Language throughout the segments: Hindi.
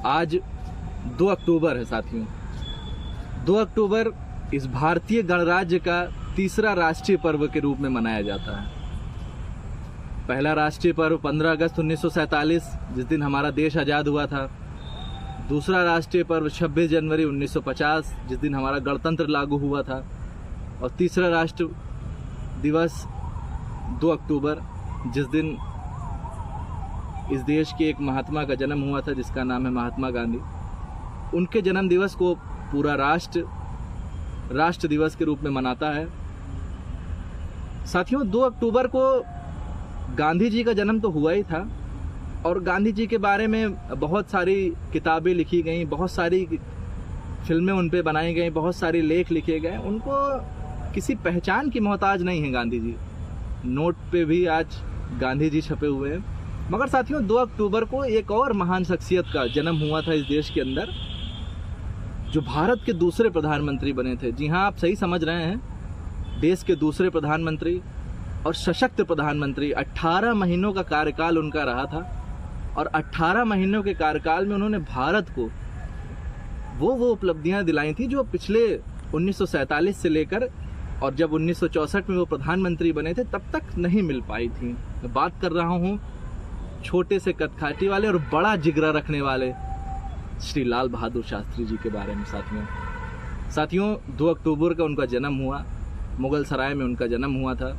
आज 2 अक्टूबर है साथियों। 2 अक्टूबर इस भारतीय गणराज्य का तीसरा राष्ट्रीय पर्व के रूप में मनाया जाता है। पहला राष्ट्रीय पर्व 15 अगस्त 1947 जिस दिन हमारा देश आज़ाद हुआ था। दूसरा राष्ट्रीय पर्व 26 जनवरी 1950 जिस दिन हमारा गणतंत्र लागू हुआ था। और तीसरा राष्ट्र दिवस 2 अक्टूबर जिस दिन इस देश के एक महात्मा का जन्म हुआ था जिसका नाम है महात्मा गांधी। उनके जन्म दिवस को पूरा राष्ट्र दिवस के रूप में मनाता है। साथियों 2 अक्टूबर को गांधी जी का जन्म तो हुआ ही था और गांधी जी के बारे में बहुत सारी किताबें लिखी गई, बहुत सारी फिल्में उन पे बनाई गई, बहुत सारे लेख लिखे गए। उनको किसी पहचान की मोहताज नहीं है गांधी जी। नोट पे भी आज गांधी जी छपे हुए हैं। मगर साथियों 2 अक्टूबर को एक और महान शख्सियत का जन्म हुआ था इस देश के अंदर, जो भारत के दूसरे प्रधानमंत्री बने थे। जी हाँ, आप सही समझ रहे हैं, देश के दूसरे प्रधानमंत्री और सशक्त प्रधानमंत्री। 18 महीनों का कार्यकाल उनका रहा था और 18 महीनों के कार्यकाल में उन्होंने भारत को वो उपलब्धियां दिलाई थी जो पिछले 1947 से लेकर और जब 1964 में वो प्रधानमंत्री बने थे तब तक नहीं मिल पाई थी। मैं बात कर रहा हूँ छोटे से कदकाठी वाले और बड़ा जिगरा रखने वाले श्री लाल बहादुर शास्त्री जी के बारे में। साथियों 2 अक्टूबर का उनका जन्म हुआ, मुगल सराय में उनका जन्म हुआ था।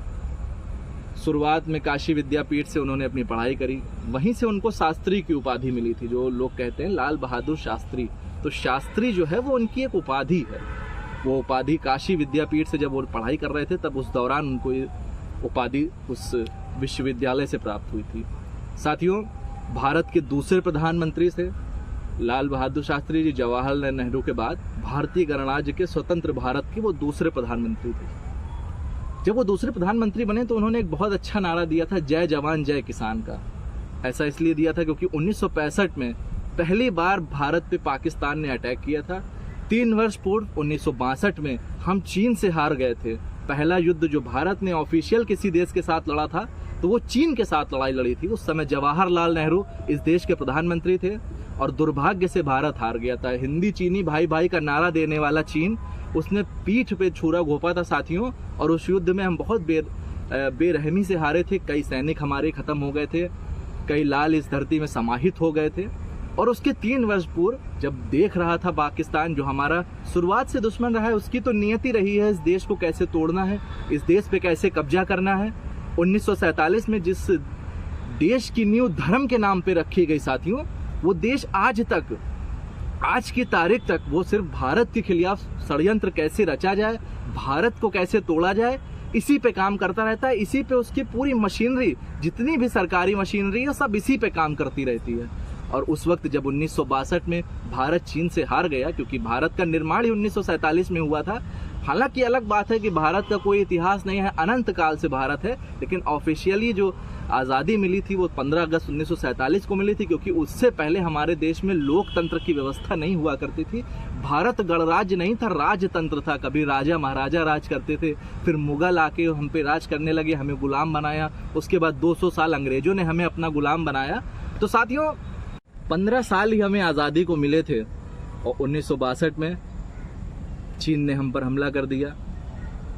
शुरुआत में काशी विद्यापीठ से उन्होंने अपनी पढ़ाई करी, वहीं से उनको शास्त्री की उपाधि मिली थी। जो लोग कहते हैं लाल बहादुर शास्त्री, तो शास्त्री जो है वो उनकी एक उपाधि है। वो उपाधि काशी विद्यापीठ से जब वो पढ़ाई कर रहे थे तब उस दौरान उनको ये उपाधि उस विश्वविद्यालय से प्राप्त हुई थी। साथियों भारत के दूसरे प्रधानमंत्री थे लाल बहादुर शास्त्री जी। जवाहरलाल नेहरू के बाद भारतीय गणराज्य के स्वतंत्र भारत के वो दूसरे प्रधानमंत्री थे। जब वो दूसरे प्रधानमंत्री बने तो उन्होंने एक बहुत अच्छा नारा दिया था, जय जवान जय किसान का। ऐसा इसलिए दिया था क्योंकि 1965 में पहली बार भारत पे पाकिस्तान ने अटैक किया था। 3 वर्ष पूर्व 1962 में हम चीन से हार गए थे। पहला युद्ध जो भारत ने ऑफिशियल किसी देश के साथ लड़ा था तो वो चीन के साथ लड़ाई लड़ी थी। उस समय जवाहरलाल नेहरू इस देश के प्रधानमंत्री थे और दुर्भाग्य से भारत हार गया था। हिंदी चीनी भाई भाई का नारा देने वाला चीन, उसने पीठ पे छुरा घोंपा था साथियों। और उस युद्ध में हम बहुत बेरहमी से हारे थे। कई सैनिक हमारे खत्म हो गए थे, कई लाल इस धरती में समाहित हो गए थे। और उसके 3 वर्ष पूर्व जब देख रहा था पाकिस्तान, जो हमारा शुरुआत से दुश्मन रहा है, उसकी तो नियति रही है इस देश को कैसे तोड़ना है, इस देश पे कैसे कब्जा करना है। 1947 में जिस देश की नींव धर्म के नाम पे रखी गई साथियों, वो देश आज तक, आज की तारीख तक वो सिर्फ भारत के खिलाफ षड्यंत्र कैसे रचा जाए, भारत को कैसे तोड़ा जाए, इसी पे काम करता रहता है। इसी पे उसकी पूरी मशीनरी, जितनी भी सरकारी मशीनरी है, सब इसी पे काम करती रहती है। और उस वक्त जब 1962 में भारत चीन से हार गया, क्योंकि भारत का निर्माण ही 1947 में हुआ था। हालांकि अलग बात है कि भारत का कोई इतिहास नहीं है, अनंत काल से भारत है, लेकिन ऑफिशियली जो आज़ादी मिली थी वो 15 अगस्त 1947 को मिली थी, क्योंकि उससे पहले हमारे देश में लोकतंत्र की व्यवस्था नहीं हुआ करती थी। भारत गणराज्य नहीं था, राजतंत्र था। कभी राजा महाराजा राज करते थे, फिर मुगल आके हम पे राज करने लगे, हमें गुलाम बनाया। उसके बाद 200 साल अंग्रेजों ने हमें अपना गुलाम बनाया। तो साथियों 15 साल ही हमें आज़ादी को मिले थे और 1962 में चीन ने हम पर हमला कर दिया,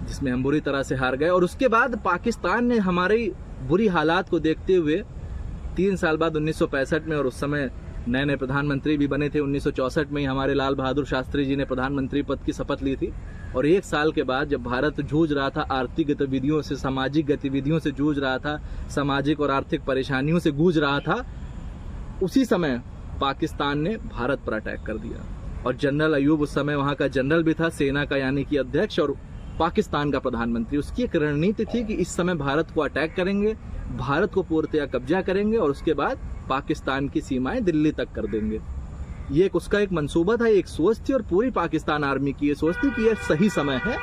जिसमें हम बुरी तरह से हार गए। और उसके बाद पाकिस्तान ने हमारी बुरी हालात को देखते हुए 3 साल बाद 1965 में, और उस समय नए नए प्रधानमंत्री भी बने थे, 1964 में ही हमारे लाल बहादुर शास्त्री जी ने प्रधानमंत्री पद की शपथ ली थी। और 1 साल के बाद जब भारत जूझ रहा था आर्थिक गतिविधियों से, सामाजिक गतिविधियों से जूझ रहा था, सामाजिक और आर्थिक परेशानियों से गूंज रहा था, उसी समय पाकिस्तान ने भारत पर अटैक कर दिया। और जनरल अयूब उस समय वहां का जनरल भी था, सेना का यानी कि अध्यक्ष, और पाकिस्तान का प्रधानमंत्री। उसकी एक रणनीति थी कि इस समय भारत को अटैक करेंगे, भारत को पूर्णतया कब्जा करेंगे और उसके बाद पाकिस्तान की सीमाएं दिल्ली तक कर देंगे। ये उसका एक मंसूबा था, एक सोच थी। और पूरी पाकिस्तान आर्मी की ये सोच थी कि यह सही समय है,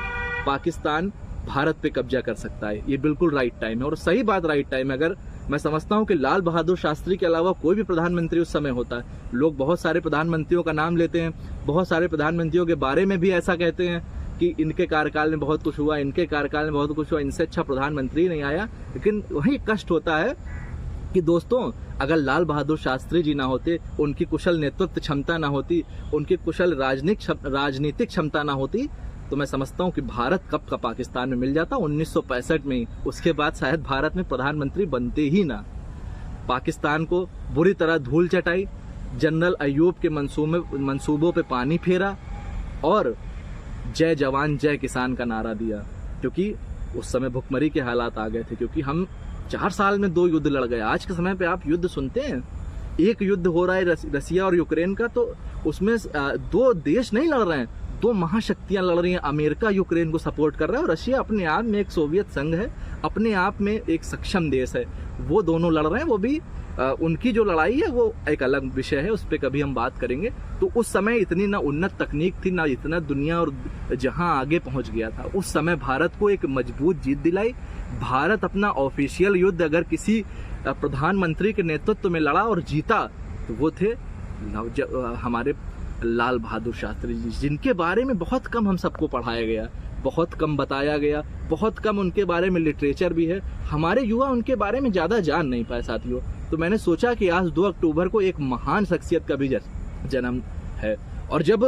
पाकिस्तान भारत पे कब्जा कर सकता है, ये बिल्कुल राइट टाइम है। और सही बात, राइट टाइम है। अगर मैं समझता हूं कि लाल बहादुर शास्त्री के अलावा कोई भी प्रधानमंत्री उस समय होता है, लोग बहुत सारे प्रधानमंत्रियों का नाम लेते हैं, बहुत सारे प्रधानमंत्रियों के बारे में भी ऐसा कहते हैं कि इनके कार्यकाल में बहुत कुछ हुआ, इनके कार्यकाल में बहुत कुछ हुआ, इनसे अच्छा प्रधानमंत्री नहीं आया। लेकिन वही कष्ट होता है कि दोस्तों अगर लाल बहादुर शास्त्री जी ना होते, उनकी कुशल नेतृत्व क्षमता ना होती, उनकी कुशल राजनीतिक क्षमता ना होती, तो मैं समझता हूँ कि भारत कब का पाकिस्तान में मिल जाता 1965 में ही। उसके बाद शायद भारत में प्रधानमंत्री बनते ही ना। पाकिस्तान को बुरी तरह धूल चटाई, जनरल अयूब के मंसूबों पे पानी फेरा और जय जवान जय किसान का नारा दिया, क्योंकि उस समय भुखमरी के हालात आ गए थे। क्योंकि हम 4 साल में 2 युद्ध लड़ गए। आज के समय पे आप युद्ध सुनते हैं, एक युद्ध हो रहा है रसिया और यूक्रेन का, तो उसमें 2 देश नहीं लड़ रहे हैं, 2 महाशक्तियां लड़ रही हैं। अमेरिका यूक्रेन को सपोर्ट कर रहा है और रशिया अपने आप में एक सोवियत संघ है, अपने आप में एक सक्षम देश है। वो दोनों लड़ रहे हैं। वो भी उनकी जो लड़ाई है वो एक अलग विषय है, उस पर कभी हम बात करेंगे। तो उस समय इतनी ना उन्नत तकनीक थी, ना इतना दुनिया और जहां आगे पहुंच गया था। उस समय भारत को एक मजबूत जीत दिलाई। भारत अपना ऑफिशियल युद्ध अगर किसी प्रधानमंत्री के नेतृत्व में लड़ा और जीता, तो वो थे हमारे लाल बहादुर शास्त्री जी, जिनके बारे में बहुत कम हम सबको पढ़ाया गया, बहुत कम बताया गया, बहुत कम उनके बारे में लिटरेचर भी है। हमारे युवा उनके बारे में ज़्यादा जान नहीं पाए साथियों। तो मैंने सोचा कि आज 2 अक्टूबर को एक महान शख्सियत का भी जन्म है। और जब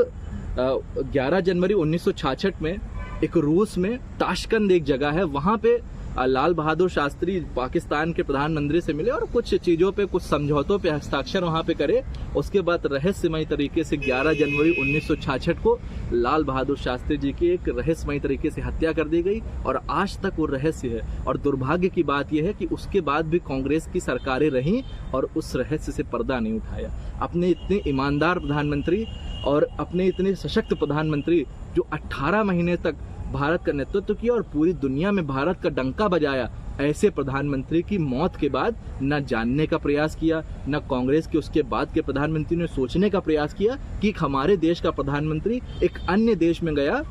11 जनवरी 1966 में एक रूस में ताशकंद एक जगह है, वहाँ पे लाल बहादुर शास्त्री पाकिस्तान के प्रधानमंत्री से मिले और कुछ चीज़ों पे, कुछ समझौतों पे हस्ताक्षर वहाँ पे करे। उसके बाद रहस्यमय तरीके से 11 जनवरी 1966 को लाल बहादुर शास्त्री जी की एक रहस्यमय तरीके से हत्या कर दी गई और आज तक वो रहस्य है। और दुर्भाग्य की बात यह है कि उसके बाद भी कांग्रेस की सरकारें रहीं और उस रहस्य से पर्दा नहीं उठाया। अपने इतने ईमानदार प्रधानमंत्री और अपने इतने सशक्त प्रधानमंत्री जो 18 महीने तक भारत का नेतृत्व किया और पूरी दुनिया में भारत का डंका बजाया, ऐसे प्रधानमंत्री की मौत के बाद न जानने का प्रयास किया, न कांग्रेस के उसके बाद के प्रधानमंत्री ने सोचने का प्रयास किया कि हमारे देश का प्रधानमंत्री एक अन्य देश में गया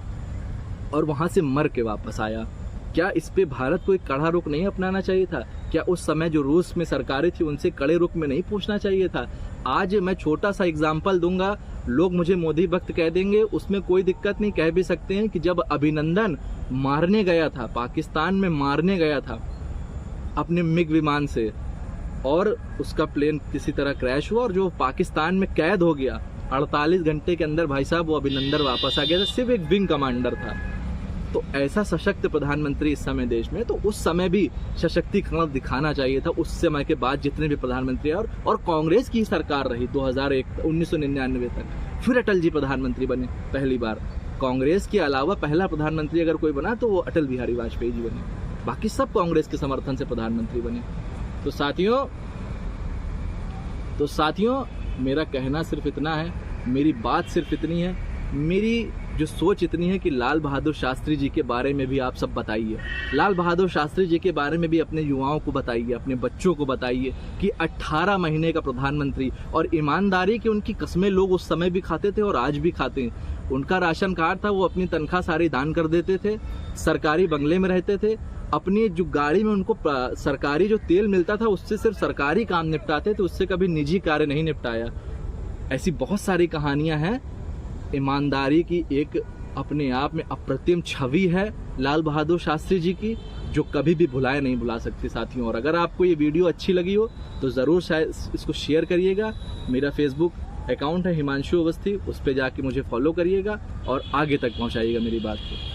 और वहां से मर के वापस आया। क्या इस पे भारत को एक कड़ा रुख नहीं अपनाना चाहिए था? क्या उस समय जो रूस में सरकारें थी उनसे कड़े रुख में नहीं पूछना चाहिए था? आज मैं छोटा सा एग्जाम्पल दूंगा, लोग मुझे मोदी भक्त कह देंगे, उसमें कोई दिक्कत नहीं, कह भी सकते हैं कि जब अभिनंदन मारने गया था, पाकिस्तान में मारने गया था अपने मिग विमान से, और उसका प्लेन किसी तरह क्रैश हुआ और जो पाकिस्तान में कैद हो गया, 48 घंटे के अंदर भाई साहब वो अभिनंदन वापस आ गया था, सिर्फ एक विंग कमांडर था। तो ऐसा सशक्त प्रधानमंत्री इस समय देश में, तो उस समय भी सशक्तिकरण दिखाना चाहिए था। उस समय के बाद जितने भी प्रधानमंत्री और कांग्रेस की सरकार रही 1999 तक, फिर अटल जी प्रधानमंत्री बने पहली बार। कांग्रेस के अलावा पहला प्रधानमंत्री अगर कोई बना तो वो अटल बिहारी वाजपेयी जी बने, बाकी सब कांग्रेस के समर्थन से प्रधानमंत्री बने। तो साथियों मेरा कहना सिर्फ इतना है, मेरी बात सिर्फ इतनी है, मेरी जो सोच इतनी है कि लाल बहादुर शास्त्री जी के बारे में भी आप सब बताइए। लाल बहादुर शास्त्री जी के बारे में भी अपने युवाओं को बताइए, अपने बच्चों को बताइए कि 18 महीने का प्रधानमंत्री, और ईमानदारी की उनकी कस्में लोग उस समय भी खाते थे और आज भी खाते हैं। उनका राशन कार्ड था, वो अपनी तनख्वाह सारी दान कर देते थे, सरकारी बंगले में रहते थे, अपनी जो गाड़ी में उनको सरकारी जो तेल मिलता था उससे सिर्फ सरकारी काम निपटाते थे, उससे कभी निजी कार्य नहीं निपटाया। ऐसी बहुत सारी कहानियां हैं। ईमानदारी की एक अपने आप में अप्रतिम छवि है लाल बहादुर शास्त्री जी की, जो कभी भी भुलाए नहीं भुला सकते साथियों। और अगर आपको ये वीडियो अच्छी लगी हो तो ज़रूर शायद इसको शेयर करिएगा। मेरा फेसबुक अकाउंट है हिमांशु अवस्थी, उस पर जाके मुझे फॉलो करिएगा और आगे तक पहुंचाइएगा मेरी बात को।